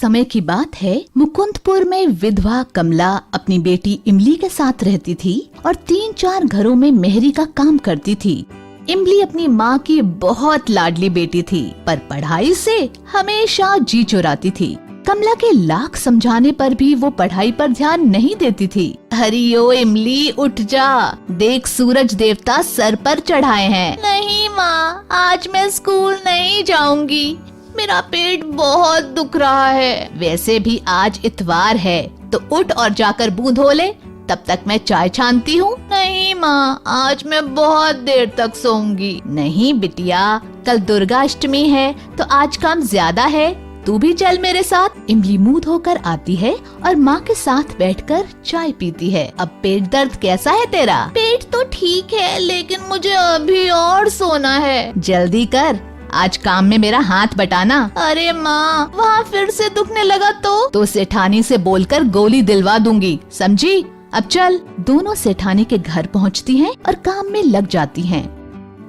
समय की बात है, मुकुंदपुर में विधवा कमला अपनी बेटी इमली के साथ रहती थी और 3-4 घरों में मेहरी का काम करती थी। इमली अपनी माँ की बहुत लाडली बेटी थी, पर पढ़ाई से हमेशा जी चुराती थी। कमला के लाख समझाने पर भी वो पढ़ाई पर ध्यान नहीं देती थी। हरियो इमली, उठ जा, देख सूरज देवता सर पर चढ़ाए हैं। नहीं माँ, आज मैं स्कूल नहीं जाऊंगी, मेरा पेट बहुत दुख रहा है। वैसे भी आज इतवार है, तो उठ और जाकर मुंह धो ले, तब तक मैं चाय छानती हूँ। नहीं माँ, आज मैं बहुत देर तक सोऊंगी। नहीं बिटिया, कल दुर्गा अष्टमी है तो आज काम ज्यादा है, तू भी चल मेरे साथ। इमली मुंह धोकर आती है और माँ के साथ बैठकर चाय पीती है। अब पेट दर्द कैसा है तेरा? पेट तो ठीक है, लेकिन मुझे अभी और सोना है। जल्दी कर, आज काम में मेरा हाथ बटाना। अरे माँ, वहाँ फिर से दुखने लगा तो सेठानी से बोलकर गोली दिलवा दूंगी, समझी? अब चल। दोनों सेठानी के घर पहुँचती हैं और काम में लग जाती हैं।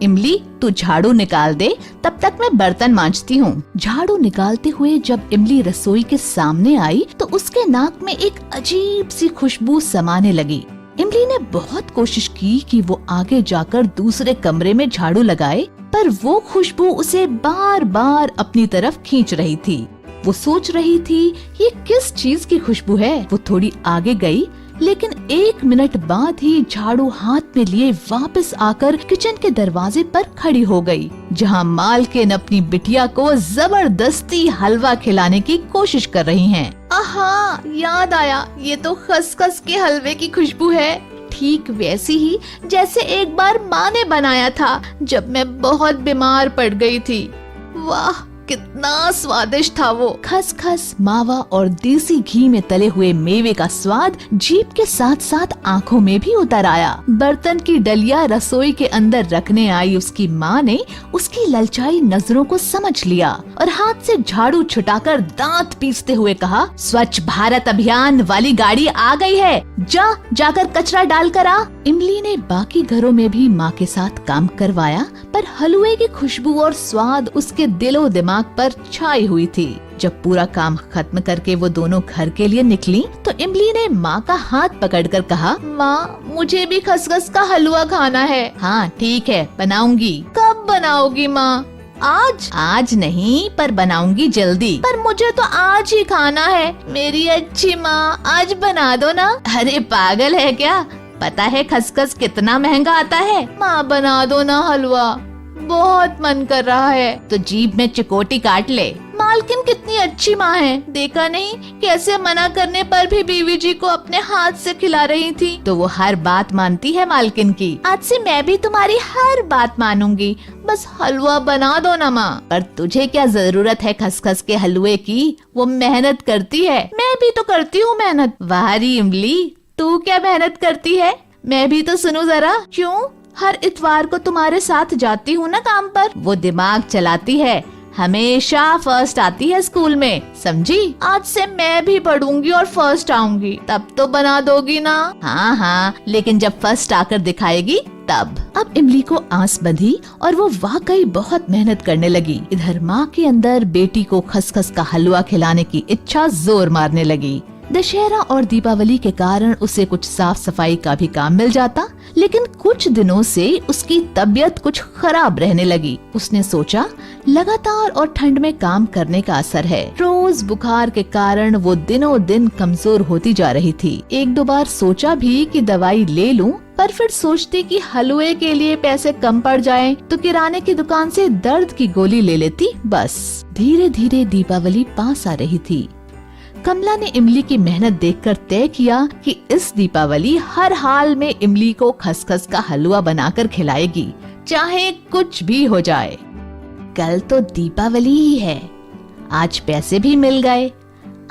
इमली, तू झाड़ू निकाल दे, तब तक मैं बर्तन मांजती हूँ। झाड़ू निकालते हुए जब इमली रसोई के सामने आई तो उसके नाक में एक अजीब सी खुशबू समाने लगी। इमली ने बहुत कोशिश की कि वो आगे जाकर दूसरे कमरे में झाड़ू लगाए, पर वो खुशबू उसे बार बार अपनी तरफ खींच रही थी। वो सोच रही थी ये किस चीज की खुशबू है। वो थोड़ी आगे गई, लेकिन 1 मिनट बाद ही झाड़ू हाथ में लिए वापस आकर किचन के दरवाजे पर खड़ी हो गई, जहां मालकिन अपनी बिटिया को जबरदस्ती हलवा खिलाने की कोशिश कर रही हैं। आहा, याद आया, ये तो खसखस के हलवे की खुशबू है, ठीक वैसी ही जैसे एक बार माँ ने बनाया था जब मैं बहुत बीमार पड़ गई थी। वाह, कितना स्वादिष्ट था वो। खसखस, मावा और देसी घी में तले हुए मेवे का स्वाद जीभ के साथ साथ आँखों में भी उतर आया। बर्तन की डलिया रसोई के अंदर रखने आई उसकी माँ ने उसकी ललचाई नजरों को समझ लिया और हाथ से झाड़ू छुटाकर दांत पीसते हुए कहा, स्वच्छ भारत अभियान वाली गाड़ी आ गई है, जाकर कचरा डाल कर आ। इमली ने बाकी घरों में भी माँ के साथ काम करवाया, पर हलवे की खुशबू और स्वाद उसके दिलो दिमाग पर छाई हुई थी। जब पूरा काम खत्म करके वो दोनों घर के लिए निकली तो इमली ने माँ का हाथ पकड़कर कहा, माँ, मुझे भी खसखस का हलवा खाना है। हाँ ठीक है, बनाऊंगी। कब बनाओगी माँ? आज नहीं, पर बनाऊंगी जल्दी। पर मुझे तो आज ही खाना है। मेरी अच्छी माँ, आज बना दो ना। अरे पागल है क्या? पता है खसखस कितना महंगा आता है? माँ बना दो ना हलवा, बहुत मन कर रहा है। तो जीभ में चिकोटी काट ले। मालकिन कितनी अच्छी माँ है, देखा नहीं कैसे मना करने पर भी बीवी जी को अपने हाथ से खिला रही थी। तो वो हर बात मानती है मालकिन की। आज से मैं भी तुम्हारी हर बात मानूंगी, बस हलवा बना दो ना माँ। पर तुझे क्या जरूरत है खसखस के हलवे की? वो मेहनत करती है। मैं भी तो करती हूँ मेहनत। वाहरी इमली, तू क्या मेहनत करती है? मैं भी तो सुनो जरा। क्यों? हर इतवार को तुम्हारे साथ जाती हूँ ना काम पर। वो दिमाग चलाती है, हमेशा फर्स्ट आती है स्कूल में, समझी? आज से मैं भी पढ़ूंगी और फर्स्ट आऊंगी, तब तो बना दोगी ना? हाँ, लेकिन जब फर्स्ट आकर दिखाएगी तब। अब इमली को आस बंधी और वो वाकई बहुत मेहनत करने लगी। इधर माँ के अंदर बेटी को खसखस का हलवा खिलाने की इच्छा जोर मारने लगी। दशहरा और दीपावली के कारण उसे कुछ साफ सफाई का भी काम मिल जाता, लेकिन कुछ दिनों से उसकी तबीयत कुछ खराब रहने लगी। उसने सोचा लगातार और ठंड में काम करने का असर है। रोज बुखार के कारण वो दिनों दिन कमजोर होती जा रही थी। 1-2 बार सोचा भी कि दवाई ले लूं, पर फिर सोचती कि हलवे के लिए पैसे कम पड़ जाएं, तो किराने की दुकान से दर्द की गोली ले लेती बस। धीरे धीरे दीपावली पास आ रही थी। कमला ने इमली की मेहनत देखकर तय किया कि इस दीपावली हर हाल में इमली को खसखस का हलवा बनाकर खिलाएगी, चाहे कुछ भी हो जाए। कल तो दीपावली ही है, आज पैसे भी मिल गए।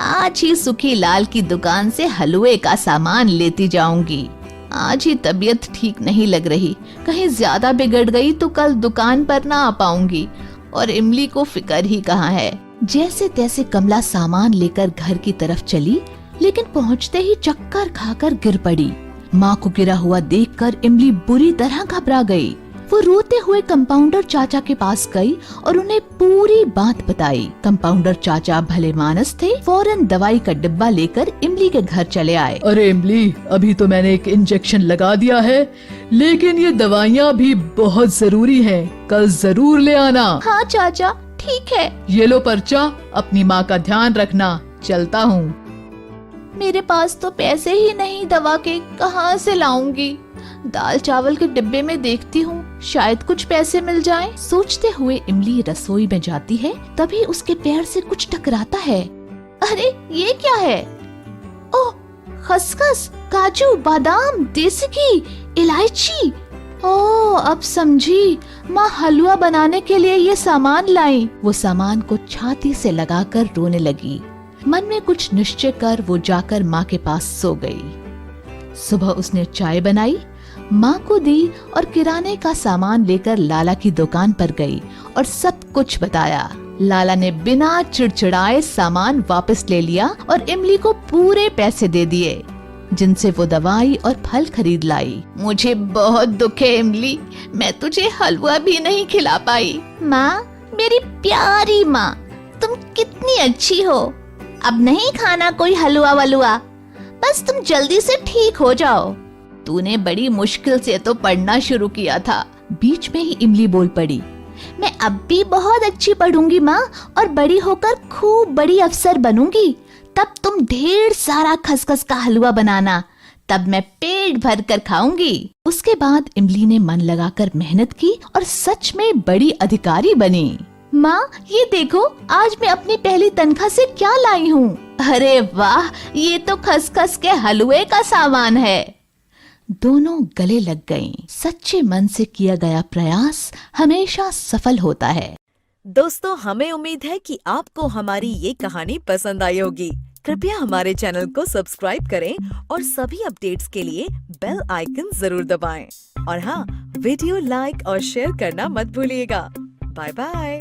आज ही सुखी लाल की दुकान से हलवे का सामान लेती जाऊंगी। आज ही तबीयत ठीक नहीं लग रही, कहीं ज्यादा बिगड़ गई तो कल दुकान पर ना आ पाऊंगी, और इमली को फिक्र ही कहाँ है। जैसे तैसे कमला सामान लेकर घर की तरफ चली, लेकिन पहुंचते ही चक्कर खाकर गिर पड़ी। माँ को गिरा हुआ देखकर इमली बुरी तरह घबरा गई। वो रोते हुए कंपाउंडर चाचा के पास गई और उन्हें पूरी बात बताई। कंपाउंडर चाचा भले मानस थे, फौरन दवाई का डिब्बा लेकर इमली के घर चले आए। अरे इमली, अभी तो मैंने एक इंजेक्शन लगा दिया है, लेकिन ये दवाइयाँ भी बहुत जरूरी हैं। कल जरूर ले आना। हाँ चाचा, ठीक है। ये लो पर्चा, अपनी माँ का ध्यान रखना। चलता हूँ। मेरे पास तो पैसे ही नहीं दवा के, कहाँ से लाऊंगी? दाल चावल के डिब्बे में देखती हूँ, शायद कुछ पैसे मिल जाएं। सोचते हुए इमली रसोई में जाती है, तभी उसके पैर से कुछ टकराता है। अरे ये क्या है? ओह, खसखस, काजू, बादाम, देसी घी, इलायची। ओह, अब समझी, माँ हलवा बनाने के लिए ये सामान लाई। वो सामान को छाती से लगाकर रोने लगी। मन में कुछ निश्चय कर वो जाकर माँ के पास सो गई। सुबह उसने चाय बनाई, माँ को दी और किराने का सामान लेकर लाला की दुकान पर गई और सब कुछ बताया। लाला ने बिना चिड़चिड़ाए सामान वापस ले लिया और इमली को पूरे पैसे दे दिए, जिनसे वो दवाई और फल खरीद लाई। मुझे बहुत दुख है इमली, मैं तुझे हलवा भी नहीं खिला पाई। माँ, मेरी प्यारी माँ, तुम कितनी अच्छी हो। अब नहीं खाना कोई हलवा वलुआ, बस तुम जल्दी से ठीक हो जाओ। तूने बड़ी मुश्किल से तो पढ़ना शुरू किया था। बीच में ही इमली बोल पड़ी, मैं अब भी बहुत अच्छी पढ़ूंगी माँ, और बड़ी होकर खूब बड़ी अफसर बनूंगी। तब तुम ढेर सारा खसखस का हलवा बनाना, तब मैं पेट भर कर खाऊंगी। उसके बाद इमली ने मन लगाकर मेहनत की और सच में बड़ी अधिकारी बनी। माँ, ये देखो, आज मैं अपनी पहली तनख्वाह से क्या लाई हूँ। अरे वाह, ये तो खसखस के हलवे का सामान है। दोनों गले लग गईं। सच्चे मन से किया गया प्रयास हमेशा सफल होता है। दोस्तों, हमें उम्मीद है कि आपको हमारी ये कहानी पसंद आई होगी। कृपया हमारे चैनल को सब्सक्राइब करें और सभी अपडेट्स के लिए बेल आइकन जरूर दबाएं। और हाँ, वीडियो लाइक और शेयर करना मत भूलिएगा। Bye bye.